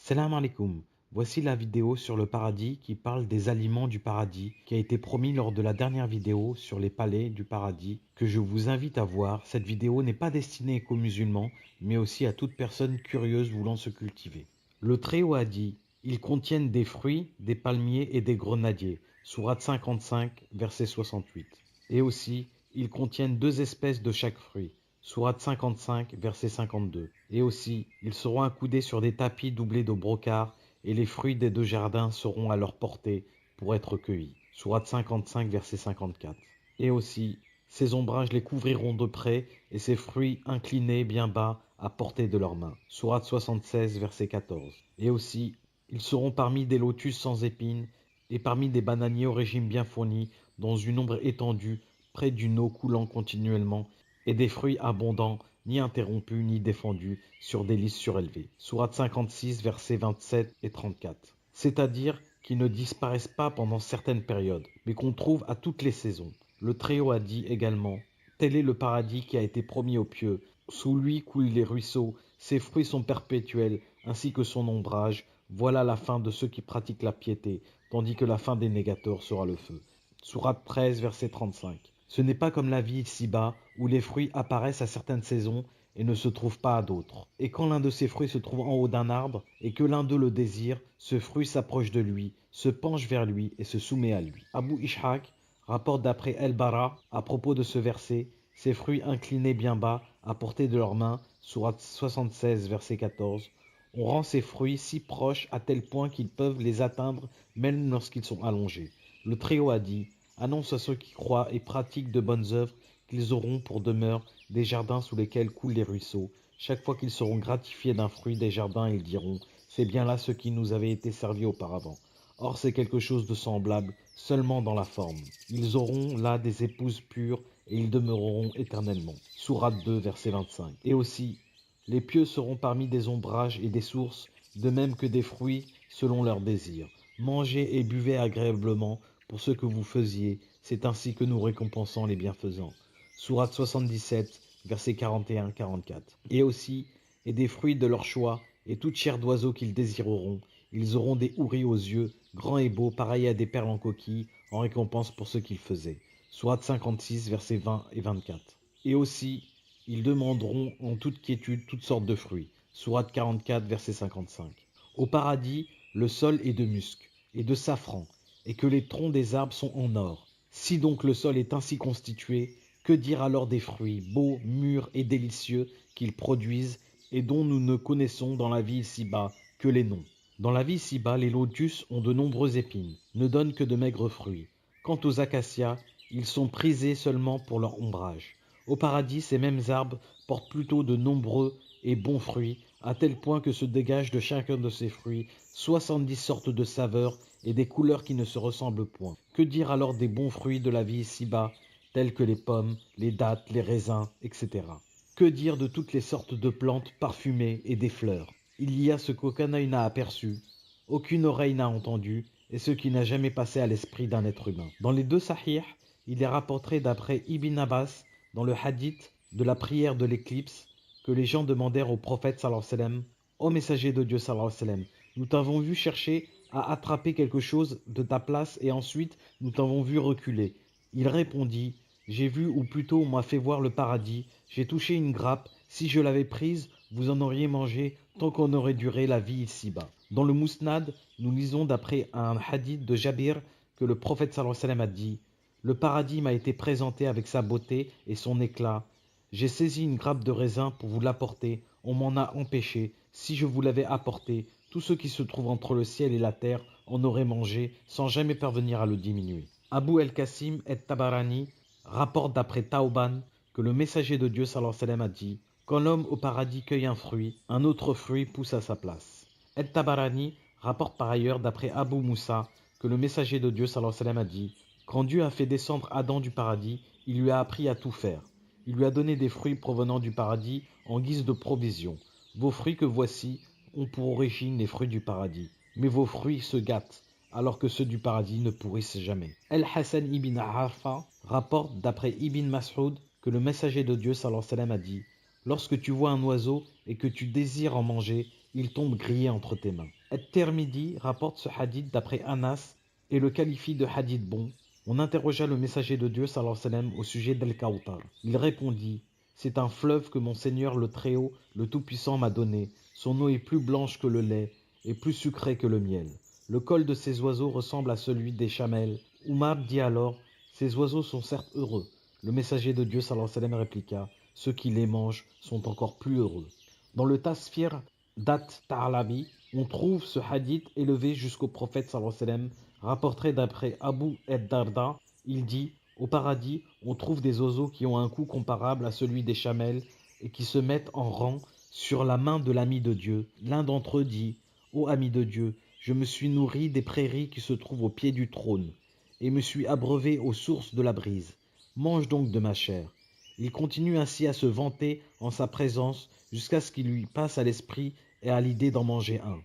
Salam alaikum. Voici la vidéo sur le paradis qui parle des aliments du paradis qui a été promis lors de la dernière vidéo sur les palais du paradis que je vous invite à voir. Cette vidéo n'est pas destinée qu'aux musulmans mais aussi à toute personne curieuse voulant se cultiver. Le Très-Haut a dit: ils contiennent des fruits, des palmiers et des grenadiers. Sourate 55, verset 68. Et aussi, ils contiennent deux espèces de chaque fruit. Sourate 55, verset 52. Et aussi, ils seront accoudés sur des tapis doublés de brocart, et les fruits des deux jardins seront à leur portée pour être cueillis. Sourate 55, verset 54. Et aussi, ces ombrages les couvriront de près, et ces fruits inclinés bien bas à portée de leurs mains. Sourate 76, verset 14. Et aussi, ils seront parmi des lotus sans épines, et parmi des bananiers au régime bien fourni, dans une ombre étendue, près d'une eau coulant continuellement, et des fruits abondants, ni interrompus ni défendus, sur des lys surélevés. Sourate 56, versets 27 et 34. C'est-à-dire qu'ils ne disparaissent pas pendant certaines périodes, mais qu'on trouve à toutes les saisons. Le Très-Haut a dit également: tel est le paradis qui a été promis aux pieux. Sous lui coulent les ruisseaux, ses fruits sont perpétuels, ainsi que son ombrage. Voilà la fin de ceux qui pratiquent la piété, tandis que la fin des négateurs sera le feu. Sourate 13, verset 35. Ce n'est pas comme la vie ici-bas, où les fruits apparaissent à certaines saisons et ne se trouvent pas à d'autres. Et quand l'un de ces fruits se trouve en haut d'un arbre, et que l'un d'eux le désire, ce fruit s'approche de lui, se penche vers lui et se soumet à lui. Abu Ishaq rapporte d'après El-Bara, à propos de ce verset: ces fruits inclinés bien bas, à portée de leurs mains, sourate 76, verset 14, on rend ces fruits si proches à tel point qu'ils peuvent les atteindre même lorsqu'ils sont allongés. Le Très-Haut a dit: annonce à ceux qui croient et pratiquent de bonnes œuvres qu'ils auront pour demeure des jardins sous lesquels coulent les ruisseaux. Chaque fois qu'ils seront gratifiés d'un fruit des jardins, ils diront: c'est bien là ce qui nous avait été servi auparavant. Or c'est quelque chose de semblable, seulement dans la forme. Ils auront là des épouses pures et ils demeureront éternellement. Sourate 2, verset 25. Et aussi, les pieux seront parmi des ombrages et des sources, de même que des fruits selon leurs désirs. Mangez et buvez agréablement pour ce que vous faisiez, c'est ainsi que nous récompensons les bienfaisants. Sourate 77, versets 41-44. Et aussi, et des fruits de leur choix, et toute chair d'oiseau qu'ils désireront. Ils auront des houris aux yeux, grands et beaux, pareils à des perles en coquille, en récompense pour ce qu'ils faisaient. Sourate 56, versets 20 et 24. Et aussi, ils demanderont en toute quiétude toutes sortes de fruits. Sourate 44, verset 55. Au paradis, le sol est de musc et de safran, et que les troncs des arbres sont en or. Si donc le sol est ainsi constitué, que dire alors des fruits beaux, mûrs et délicieux qu'ils produisent et dont nous ne connaissons dans la vie ici-bas que les noms. Dans la vie ici-bas, les lotus ont de nombreuses épines, ne donnent que de maigres fruits. Quant aux acacias, ils sont prisés seulement pour leur ombrage. Au paradis, ces mêmes arbres portent plutôt de nombreux et bons fruits, à tel point que se dégagent de chacun de ces fruits 70 sortes de saveurs et des couleurs qui ne se ressemblent point. Que dire alors des bons fruits de la vie ici-bas, tels que les pommes, les dattes, les raisins, etc. Que dire de toutes les sortes de plantes parfumées et des fleurs? Il y a ce qu'aucun œil n'a aperçu, aucune oreille n'a entendu, et ce qui n'a jamais passé à l'esprit d'un être humain. Dans les deux Sahih, il est rapporté d'après Ibn Abbas, dans le hadith de la prière de l'éclipse, que les gens demandèrent au prophète sallallahu alayhi wa sallam: ô messager de Dieu sallallahu alayhi wa sallam, nous t'avons vu chercher à attraper quelque chose de ta place et ensuite nous t'avons vu reculer. Il répondit: j'ai vu, ou plutôt on m'a fait voir le paradis, j'ai touché une grappe, si je l'avais prise, vous en auriez mangé tant qu'on aurait duré la vie ici-bas. Dans le Mousnad, nous lisons d'après un hadith de Jabir que le prophète sallallahu alayhi wa sallam a dit: le paradis m'a été présenté avec sa beauté et son éclat. J'ai saisi une grappe de raisin pour vous l'apporter, on m'en a empêché. Si je vous l'avais apporté, tous ceux qui se trouvent entre le ciel et la terre en auraient mangé sans jamais parvenir à le diminuer. Abu el-Qasim et-Tabarani rapporte d'après Taouban que le messager de Dieu sallallahu alayhi wa sallam a dit: quand l'homme au paradis cueille un fruit, un autre fruit pousse à sa place. El-Tabarani rapporte par ailleurs d'après Abu Moussa que le messager de Dieu sallallahu alayhi wa sallam a dit: quand Dieu a fait descendre Adam du paradis, il lui a appris à tout faire. Il lui a donné des fruits provenant du paradis en guise de provision. Vos fruits que voici ont pour origine les fruits du paradis. Mais vos fruits se gâtent, alors que ceux du paradis ne pourrissent jamais. El-Hassan ibn Harfa rapporte d'après Ibn Mas'ud que le messager de Dieu sallallahu alayhi wa sallam a dit: lorsque tu vois un oiseau et que tu désires en manger, il tombe grillé entre tes mains. At-Tirmidhi rapporte ce hadith d'après Anas et le qualifie de hadith bon. On interrogea le messager de Dieu sallallahu alayhi wa sallam au sujet d'Al-Kawthar. Il répondit: c'est un fleuve que mon Seigneur le Très-Haut, le Tout-Puissant m'a donné. Son eau est plus blanche que le lait et plus sucrée que le miel. Le col de ces oiseaux ressemble à celui des chamelles. Oumar dit alors: ces oiseaux sont certes heureux. Le messager de Dieu sallallahu alayhi wa sallam répliqua: ceux qui les mangent sont encore plus heureux. Dans le Tasfir d'At-Ta'labi, on trouve ce hadith élevé jusqu'au prophète sallallahu alayhi wa sallam, rapporté d'après Abu ad-Darda. Il dit: au paradis, on trouve des oiseaux qui ont un cou comparable à celui des chamelles et qui se mettent en rang sur la main de l'ami de Dieu. L'un d'entre eux dit: ô ami de Dieu, je me suis nourri des prairies qui se trouvent au pied du trône et me suis abreuvé aux sources de la brise. Mange donc de ma chair. Il continue ainsi à se vanter en sa présence jusqu'à ce qu'il lui passe à l'esprit et à l'idée d'en manger un.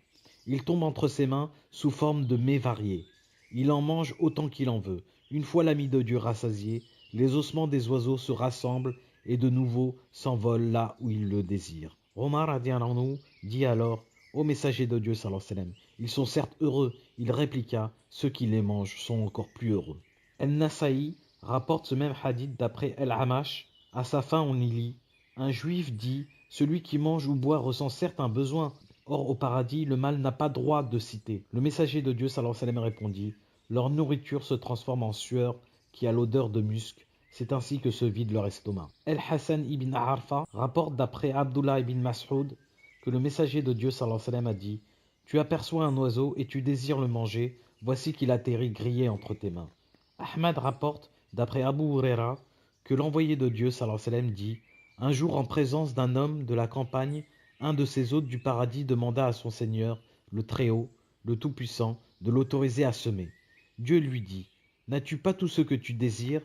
Il tombe entre ses mains sous forme de mets variés. Il en mange autant qu'il en veut. Une fois l'ami de Dieu rassasié, les ossements des oiseaux se rassemblent et de nouveau s'envolent là où il le désire. Omar radiallahu anhu dit alors: ô messager de Dieu sallallahu alayhi wa sallam, ils sont certes heureux. Il répliqua: ceux qui les mangent sont encore plus heureux. El-Nasa'i rapporte ce même hadith d'après El-Hamash. À sa fin on y lit: un juif dit: celui qui mange ou boit ressent certes un besoin. Or au paradis, le mal n'a pas droit de citer. Le messager de Dieu sallallahu alayhi wa sallam répondit: leur nourriture se transforme en sueur qui a l'odeur de musc. C'est ainsi que se vide leur estomac. El-Hassan ibn Arfa rapporte d'après Abdullah ibn Mas'ud que le messager de Dieu sallallahu alayhi wa sallam a dit: tu aperçois un oiseau et tu désires le manger, voici qu'il atterrit grillé entre tes mains. Ahmad rapporte d'après Abu Huraira que l'envoyé de Dieu sallallahu alayhi wa sallam dit: un jour, en présence d'un homme de la campagne, un de ces hôtes du paradis demanda à son Seigneur, le Très-Haut, le Tout-Puissant, de l'autoriser à semer. Dieu lui dit: n'as-tu pas tout ce que tu désires?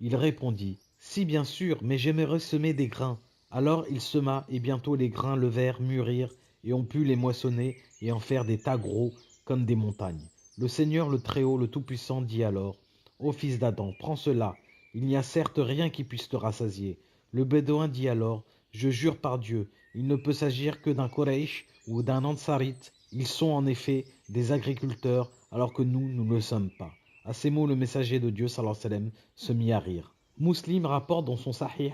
Il répondit: si, bien sûr, mais j'aimerais semer des grains. Alors il sema, et bientôt les grains levèrent, mûrirent, et on put les moissonner et en faire des tas gros comme des montagnes. Le Seigneur, le Très-Haut, le Tout-Puissant dit alors: ô fils d'Adam, prends cela. Il n'y a certes rien qui puisse te rassasier. Le Bédouin dit alors: je jure par Dieu, il ne peut s'agir que d'un Koreïch ou d'un Ansarite. Ils sont en effet des agriculteurs, alors que nous ne le sommes pas. À ces mots, le messager de Dieu sallallahu alayhi wa sallam se mit à rire. Muslim rapporte dans son Sahih,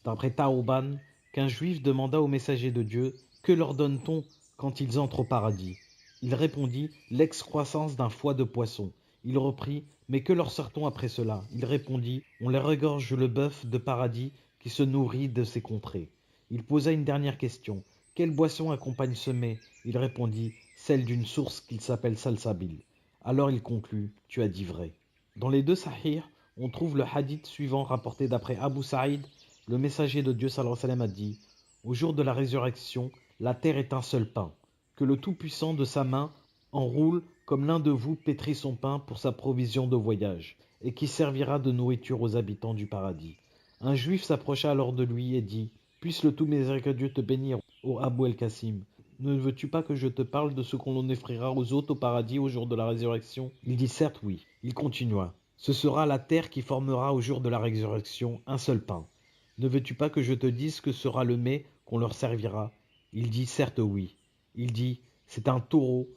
d'après Taouban, qu'un juif demanda au messager de Dieu: que leur donne-t-on quand ils entrent au paradis? Il répondit: l'excroissance d'un foie de poisson. Il reprit: mais que leur sort-on après cela? Il répondit: on les regorge le bœuf de paradis qui se nourrit de ces contrées. Il posa une dernière question: quelle boisson accompagne ce mets? Il répondit: celle d'une source qu'il s'appelle Salsabil. Alors il conclut: tu as dit vrai. Dans les deux Sahih, on trouve le hadith suivant rapporté d'après Abu Saïd. Le messager de Dieu sallallahu alayhi wa sallam a dit: au jour de la résurrection, la terre est un seul pain, que le Tout-Puissant de sa main enroule comme l'un de vous pétrit son pain pour sa provision de voyage, et qui servira de nourriture aux habitants du paradis. Un juif s'approcha alors de lui et dit: puisse le tout miséricordieux te bénir, ô Abu el-Qasim. Ne veux-tu pas que je te parle de ce qu'on offrira aux hôtes au paradis au jour de la résurrection? Il dit: certes oui. Il continua: ce sera la terre qui formera au jour de la résurrection un seul pain. Ne veux-tu pas que je te dise que sera le mets qu'on leur servira? Il dit: certes oui. Il dit: c'est un taureau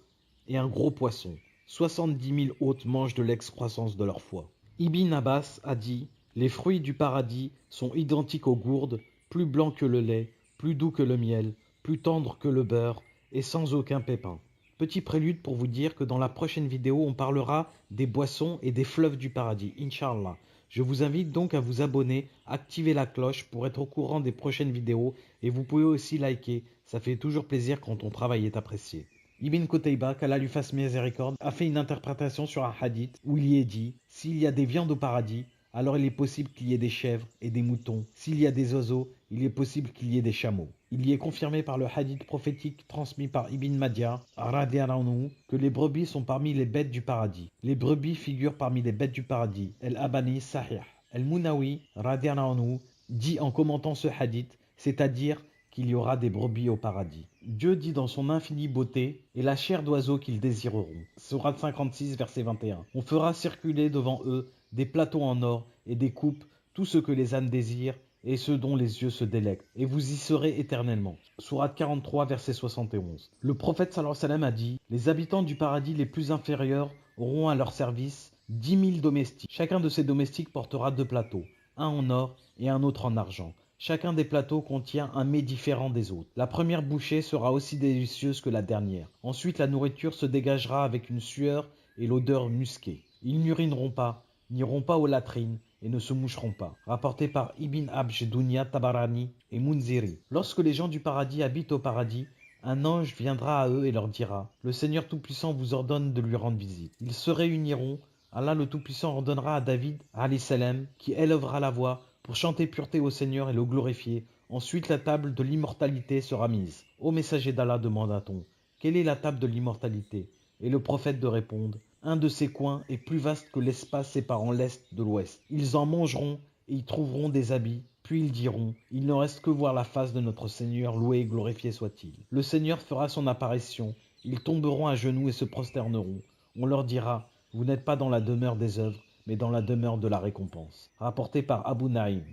et un gros poisson. 70 000 hôtes mangent de l'excroissance de leur foie. Ibn Abbas a dit: les fruits du paradis sont identiques aux gourdes, plus blancs que le lait, plus doux que le miel, plus tendres que le beurre et sans aucun pépin. Petit prélude pour vous dire que dans la prochaine vidéo, on parlera des boissons et des fleuves du paradis, Inch'Allah. Je vous invite donc à vous abonner, activer la cloche pour être au courant des prochaines vidéos et vous pouvez aussi liker, ça fait toujours plaisir quand ton travail est apprécié. Ibn Qutayba, qu'Allah lui fasse miséricorde, a fait une interprétation sur un hadith où il y est dit: s'il y a des viandes au paradis, alors il est possible qu'il y ait des chèvres et des moutons. S'il y a des oiseaux, il est possible qu'il y ait des chameaux. Il y est confirmé par le hadith prophétique transmis par Ibn Madia, radiallahu anhu, que les brebis sont parmi les bêtes du paradis. Les brebis figurent parmi les bêtes du paradis. El-Abani Sahih. El-Munawi, radiallahu anhu, dit en commentant ce hadith, c'est-à-dire qu'il y aura des brebis au paradis. Dieu dit dans son infinie beauté: et la chair d'oiseaux qu'ils désireront. Sourate 56, verset 21. On fera circuler devant eux des plateaux en or et des coupes, tout ce que les âmes désirent, et ce dont les yeux se délectent, et vous y serez éternellement. Sourate 43, verset 71. Le prophète sallallahu alayhi wa sallam a dit, les habitants du paradis les plus inférieurs auront à leur service 10 000 domestiques. Chacun de ces domestiques portera 2 plateaux, un en or et un autre en argent. Chacun des plateaux contient un mets différent des autres. La première bouchée sera aussi délicieuse que la dernière. Ensuite, la nourriture se dégagera avec une sueur et l'odeur musquée. Ils n'urineront pas, n'iront pas aux latrines et ne se moucheront pas. Rapporté par Ibn Abj Dunya, Tabarani et Munziri. Lorsque les gens du paradis habitent au paradis, un ange viendra à eux et leur dira « Le Seigneur Tout-Puissant vous ordonne de lui rendre visite. » Ils se réuniront. Allah le Tout-Puissant ordonnera à David, alayhi salam, qui élèvera la voix pour chanter pureté au Seigneur et le glorifier. Ensuite, la table de l'immortalité sera mise. Ô messager d'Allah, demanda-t-on, quelle est la table de l'immortalité? Et le prophète de répondre, un de ces coins est plus vaste que l'espace séparant l'est de l'ouest. Ils en mangeront et y trouveront des habits. Puis ils diront, il ne reste que voir la face de notre Seigneur, loué et glorifié soit-il. Le Seigneur fera son apparition. Ils tomberont à genoux et se prosterneront. On leur dira, vous n'êtes pas dans la demeure des œuvres, mais dans la demeure de la récompense. Rapporté par Abu Naïm.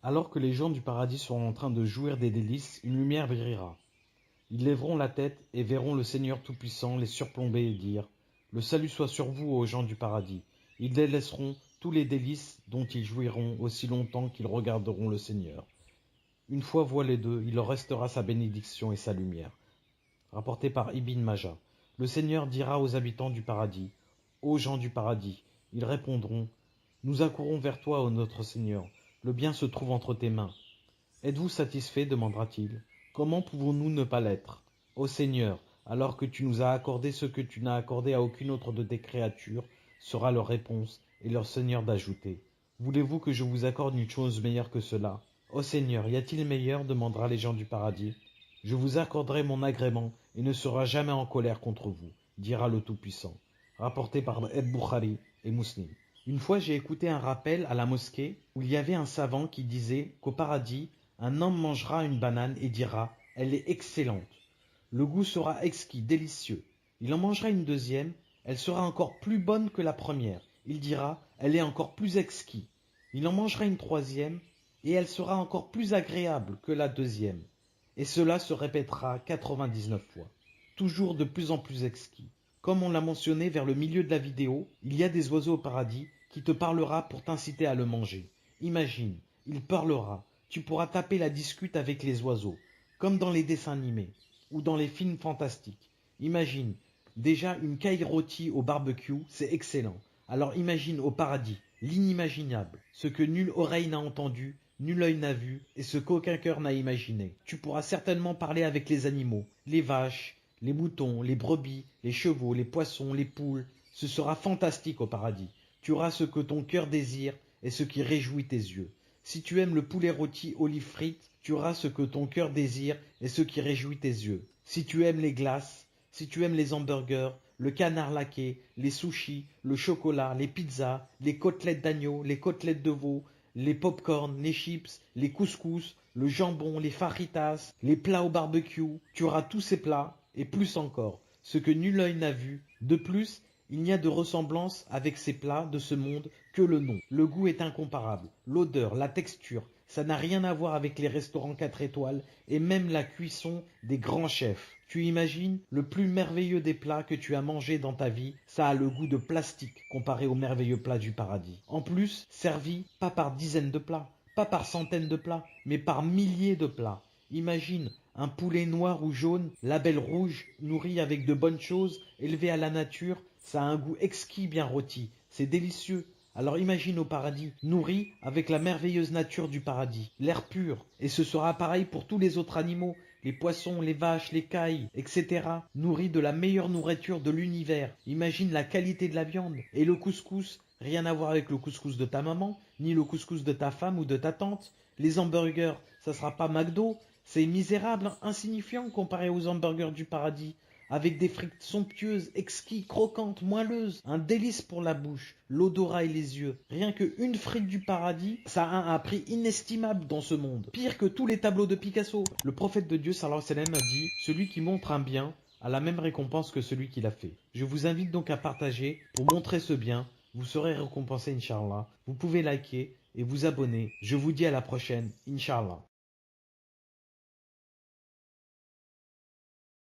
Alors que les gens du paradis seront en train de jouir des délices, une lumière brillera. Ils lèveront la tête et verront le Seigneur Tout-Puissant les surplomber et dire « Le salut soit sur vous, ô gens du paradis !» Ils délaisseront tous les délices dont ils jouiront aussi longtemps qu'ils regarderont le Seigneur. Une fois voilés d'eux, il leur restera sa bénédiction et sa lumière. Rapporté par Ibn Majah. Le Seigneur dira aux habitants du paradis « Ô gens du paradis !» Ils répondront « Nous accourons vers toi, ô notre Seigneur. Le bien se trouve entre tes mains. » « Êtes-vous satisfait ?» demandera-t-il. « Comment pouvons-nous ne pas l'être ? Ô Seigneur, alors que tu nous as accordé ce que tu n'as accordé à aucune autre de tes créatures, sera leur réponse, et leur Seigneur d'ajouter. Voulez-vous que je vous accorde une chose meilleure que cela ? Ô Seigneur, y a-t-il meilleur ? Demandera les gens du paradis. Je vous accorderai mon agrément, et ne sera jamais en colère contre vous, dira le Tout-Puissant. Rapporté par Bukhari et Muslim. Une fois, j'ai écouté un rappel à la mosquée où il y avait un savant qui disait qu'au paradis, un homme mangera une banane et dira « Elle est excellente ». Le goût sera exquis, délicieux. Il en mangera une deuxième, elle sera encore plus bonne que la première. Il dira « Elle est encore plus exquis ». Il en mangera une troisième et elle sera encore plus agréable que la deuxième. Et cela se répétera 99 fois, toujours de plus en plus exquis. Comme on l'a mentionné vers le milieu de la vidéo, il y a des oiseaux au paradis qui te parlera pour t'inciter à le manger. Imagine, il parlera. Tu pourras taper la discute avec les oiseaux, comme dans les dessins animés ou dans les films fantastiques. Imagine, déjà une caille rôtie au barbecue, c'est excellent. Alors imagine au paradis, l'inimaginable, ce que nulle oreille n'a entendu, nul œil n'a vu et ce qu'aucun cœur n'a imaginé. Tu pourras certainement parler avec les animaux, les vaches, les moutons, les brebis, les chevaux, les poissons, les poules. Ce sera fantastique au paradis. Tu auras ce que ton cœur désire et ce qui réjouit tes yeux. Si tu aimes le poulet rôti olive frites, tu auras ce que ton cœur désire et ce qui réjouit tes yeux. Si tu aimes les glaces, si tu aimes les hamburgers, le canard laqué, les sushis, le chocolat, les pizzas, les côtelettes d'agneau, les côtelettes de veau, les pop-corn, les chips, les couscous, le jambon, les fajitas, les plats au barbecue, tu auras tous ces plats et plus encore, ce que nul œil n'a vu. De plus, il n'y a de ressemblance avec ces plats de ce monde que le nom. Le goût est incomparable, l'odeur, la texture, ça n'a rien à voir avec les restaurants 4 étoiles et même la cuisson des grands chefs. Tu imagines, le plus merveilleux des plats que tu as mangé dans ta vie, ça a le goût de plastique comparé aux merveilleux plats du paradis. En plus, servi pas par dizaines de plats, pas par centaines de plats, mais par milliers de plats. Imagine un poulet noir ou jaune, label rouge, nourri avec de bonnes choses, élevé à la nature, ça a un goût exquis bien rôti, c'est délicieux. Alors imagine au paradis, nourri avec la merveilleuse nature du paradis, l'air pur, et ce sera pareil pour tous les autres animaux, les poissons, les vaches, les cailles, etc. Nourris de la meilleure nourriture de l'univers. Imagine la qualité de la viande. Et le couscous, rien à voir avec le couscous de ta maman, ni le couscous de ta femme ou de ta tante. Les hamburgers, ça sera pas McDo, c'est misérable, insignifiant comparé aux hamburgers du paradis. Avec des frites somptueuses, exquis, croquantes, moelleuses, un délice pour la bouche, l'odorat et les yeux. Rien qu'une frite du paradis, ça a un prix inestimable dans ce monde. Pire que tous les tableaux de Picasso. Le prophète de Dieu, sallallahu alayhi wa sallam, a dit « Celui qui montre un bien a la même récompense que celui qui l'a fait. » Je vous invite donc à partager pour montrer ce bien. Vous serez récompensé, Inch'Allah. Vous pouvez liker et vous abonner. Je vous dis à la prochaine, Inch'Allah.